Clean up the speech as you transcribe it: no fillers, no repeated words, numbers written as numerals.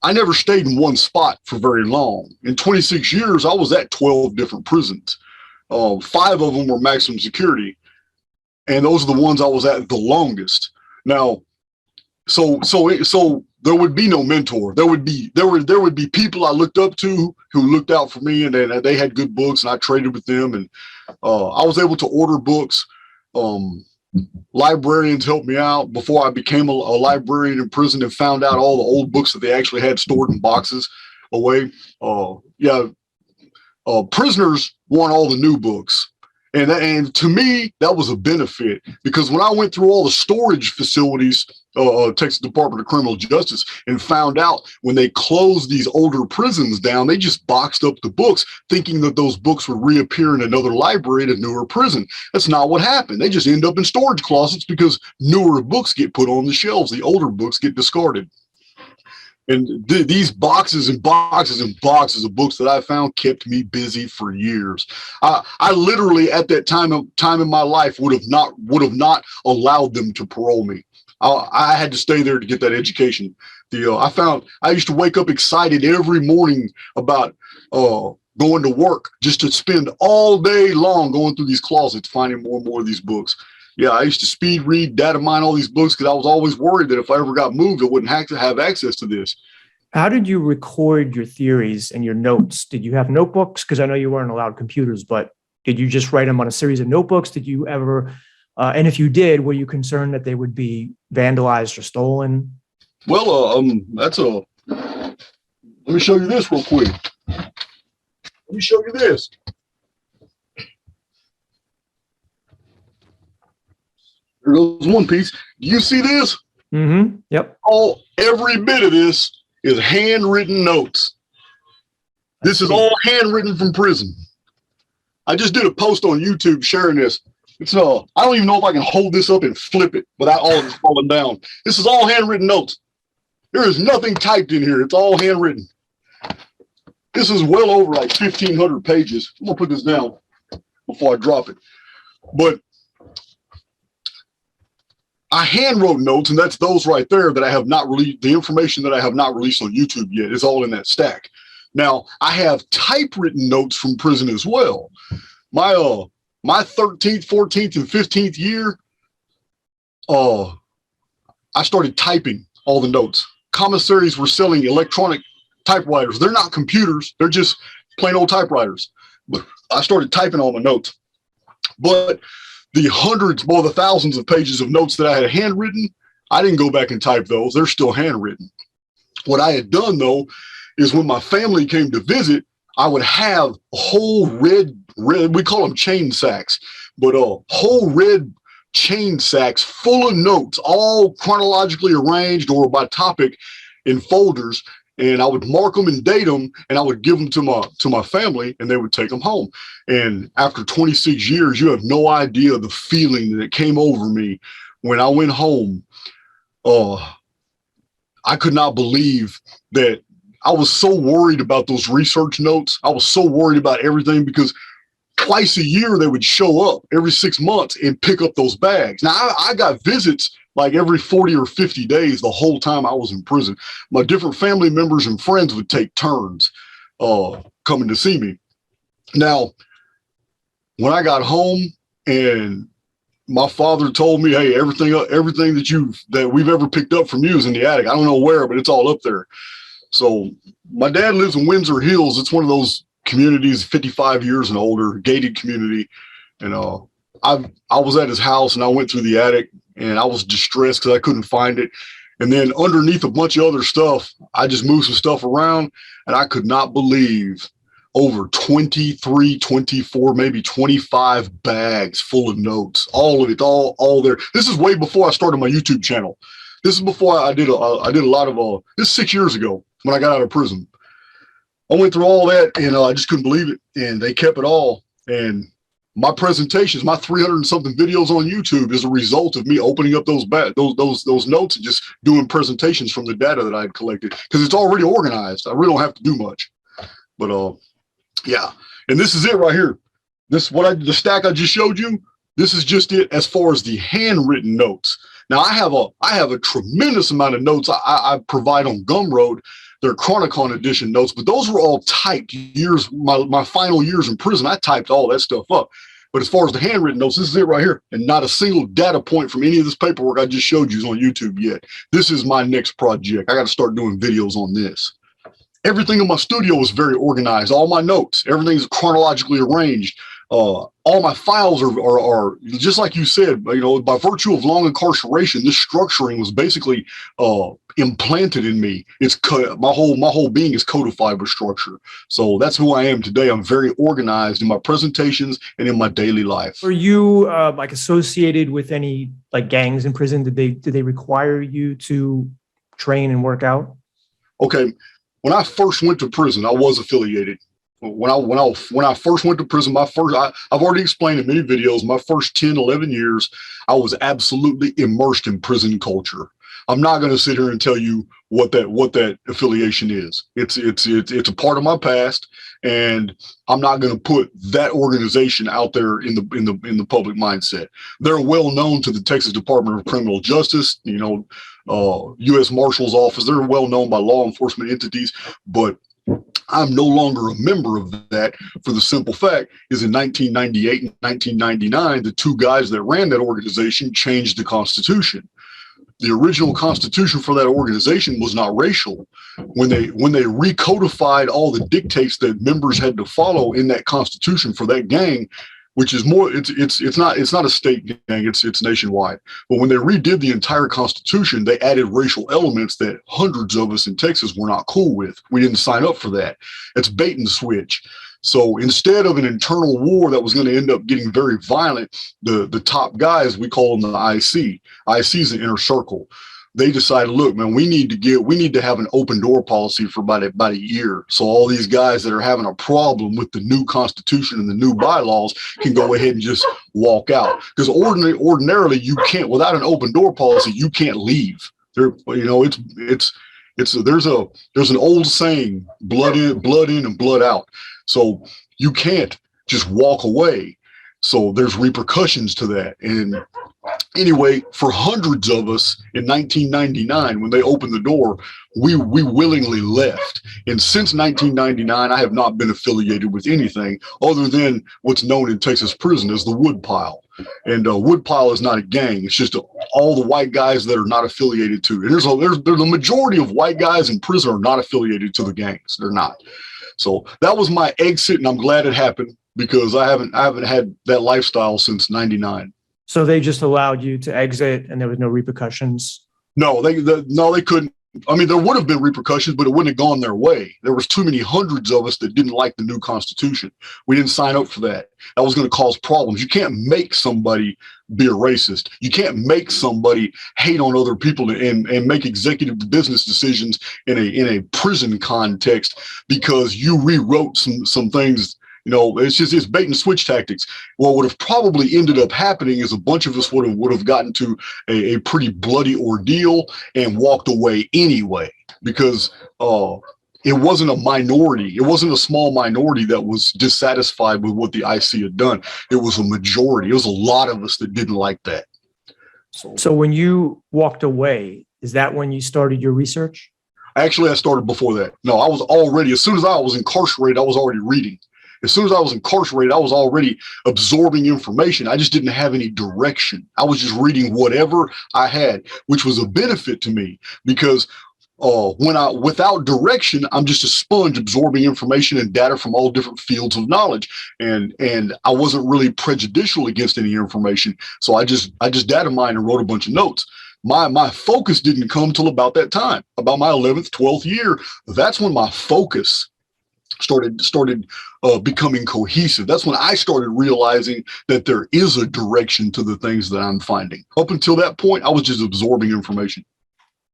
I never stayed in one spot for very long. In 26 years, I was at 12 different prisons. 5 of them were maximum security, and those are the ones I was at the longest. Now, so there would be no mentor. There would be people I looked up to who looked out for me, and they had good books, and I traded with them, and I was able to order books. Librarians helped me out before I became a librarian in prison and found out all the old books that they actually had stored in boxes away. Prisoners want all the new books. And to me, that was a benefit, because when I went through all the storage facilities, Texas Department of Criminal Justice, and found out when they closed these older prisons down, they just boxed up the books thinking that those books would reappear in another library at a newer prison. That's not what happened. They just end up in storage closets because newer books get put on the shelves. The older books get discarded. And these boxes and boxes and boxes of books that I found kept me busy for years. I literally, at that time in my life, would have not allowed them to parole me. I had to stay there to get that education. I used to wake up excited every morning about going to work, just to spend all day long going through these closets, finding more and more of these books. Yeah, I used to speed read, data mine all these books, because I was always worried that if I ever got moved, I wouldn't have access to this. How did you record your theories and your notes? Did you have notebooks? Because I know you weren't allowed computers, but did you just write them on a series of notebooks? Did you ever, and if you did, were you concerned that they would be vandalized or stolen? Well, let me show you this real quick. Let me show you this. There goes one piece. Do you see this? Mm-hmm. Yep. Every bit of this is handwritten notes. This is all handwritten from prison. I just did a post on YouTube sharing this. It's I don't even know if I can hold this up and flip it without all of it falling down. This is all handwritten notes. There is nothing typed in here. It's all handwritten. This is well over like 1,500 pages. I'm gonna put this down before I drop it. But I hand wrote notes, and that's those right there that I have not released. The information that I have not released on YouTube yet is all in that stack. Now, I have typewritten notes from prison as well. My 13th, 14th, and 15th year, I started typing all the notes. Commissaries were selling electronic typewriters. They're not computers. They're just plain old typewriters. But I started typing all my notes. But the hundreds, more the thousands of pages of notes that I had handwritten, I didn't go back and type those. They're still handwritten. What I had done, though, is when my family came to visit, I would have a whole red, we call them chain sacks, but whole red chain sacks full of notes, all chronologically arranged or by topic in folders. And I would mark them and date them, and I would give them to my family, and they would take them home. And after 26 years, you have no idea the feeling that came over me when I went home. I could not believe that I was so worried about those research notes. I was so worried about everything, because twice a year they would show up every 6 months and pick up those bags. Now I got visits like every 40 or 50 days the whole time I was in prison. My different family members and friends would take turns coming to see me. Now, when I got home and my father told me, hey, everything that we've ever picked up from you is in the attic. I don't know where, but it's all up there. So my dad lives in Windsor Hills. It's one of those communities, 55 years and older, gated community. And I was at his house, and I went through the attic, and I was distressed because I couldn't find it. And then underneath a bunch of other stuff, I just moved some stuff around, and I could not believe over 23, 24, maybe 25 bags full of notes, all of it, all there. This is way before I started my YouTube channel. This is before I did a lot of, this is 6 years ago when I got out of prison. I went through all that, and I just couldn't believe it. And they kept it all. And my presentations, my 300 and something videos on YouTube is a result of me opening up those notes and just doing presentations from the data that I had collected, because it's already organized. I really don't have to do much. But yeah, and this is it right here. The stack I just showed you. This is just it as far as the handwritten notes. Now I have a tremendous amount of notes I provide on Gumroad, They're Chronicon edition notes, but those were all typed years. My final years in prison, I typed all that stuff up. But as far as the handwritten notes, this is it right here. And not a single data point from any of this paperwork I just showed you is on YouTube yet. This is my next project. I got to start doing videos on this. Everything in my studio is very organized. All my notes, everything's chronologically arranged. All my files are just like you said, by virtue of long incarceration, this structuring was basically implanted in me. It's my whole being is codified with structure. So that's who I am today. I'm very organized in my presentations and in my daily life. Were you like associated with any like gangs in prison? Did they require you to train and work out? Okay. When I first went to prison, I was affiliated. When I first went to prison, I've already explained in many videos, my first 10, 11 years, I was absolutely immersed in prison culture. I'm not going to sit here and tell you what that affiliation is. It's a part of my past, and I'm not going to put that organization out there in the public mindset. They're well known to the Texas Department of Criminal Justice, U.S. Marshal's Office. They're well known by law enforcement entities, but I'm no longer a member of that for the simple fact is in 1998 and 1999, the two guys that ran that organization changed the Constitution. The original Constitution for that organization was not racial. When they recodified all the dictates that members had to follow in that Constitution for that gang, which is more, it's not a state gang, it's nationwide. But when they redid the entire Constitution, they added racial elements that hundreds of us in Texas were not cool with. We didn't sign up for that. It's bait and switch. So instead of an internal war that was going to end up getting very violent, the top guys, we call them the IC. IC is the inner circle. They decided, look, man, we need to have an open door policy for about a year. So all these guys that are having a problem with the new Constitution and the new bylaws can go ahead and just walk out. Because ordinarily you can't, without an open door policy, you can't leave. There's an old saying, blood in and blood out. So you can't just walk away. So there's repercussions to that. And anyway, for hundreds of us in 1999, when they opened the door, we willingly left. And since 1999, I have not been affiliated with anything other than what's known in Texas prison as the Woodpile. And Woodpile is not a gang. It's just all the white guys that are not affiliated to. And there's the majority of white guys in prison are not affiliated to the gangs. They're not. So that was my exit, and I'm glad it happened because I haven't had that lifestyle since '99. So they just allowed you to exit, and there was no repercussions? No, they couldn't. I mean, there would have been repercussions, but it wouldn't have gone their way. There was too many hundreds of us that didn't like the new Constitution. We didn't sign up for that. That was going to cause problems. You can't make somebody be a racist. You can't make somebody hate on other people and make executive business decisions in a prison context because you rewrote some things. It's bait and switch tactics. What would have probably ended up happening is a bunch of us would have gotten to a pretty bloody ordeal and walked away anyway, because it wasn't a minority. It wasn't a small minority that was dissatisfied with what the IC had done. It was a majority. It was a lot of us that didn't like that. So when you walked away, is that when you started your research? Actually, I started before that. No, I was already, as soon as I was incarcerated, I was already reading. As soon as I was incarcerated, I was already absorbing information. I just didn't have any direction. I was just reading whatever I had, which was a benefit to me because without direction, I'm just a sponge absorbing information and data from all different fields of knowledge. And I wasn't really prejudicial against any information. So I just data mined and wrote a bunch of notes. My focus didn't come till about that time, about my 11th, 12th year. That's when my focus started becoming cohesive. That's when I started realizing that there is a direction to the things that I'm finding. Up until that point, I was just absorbing information.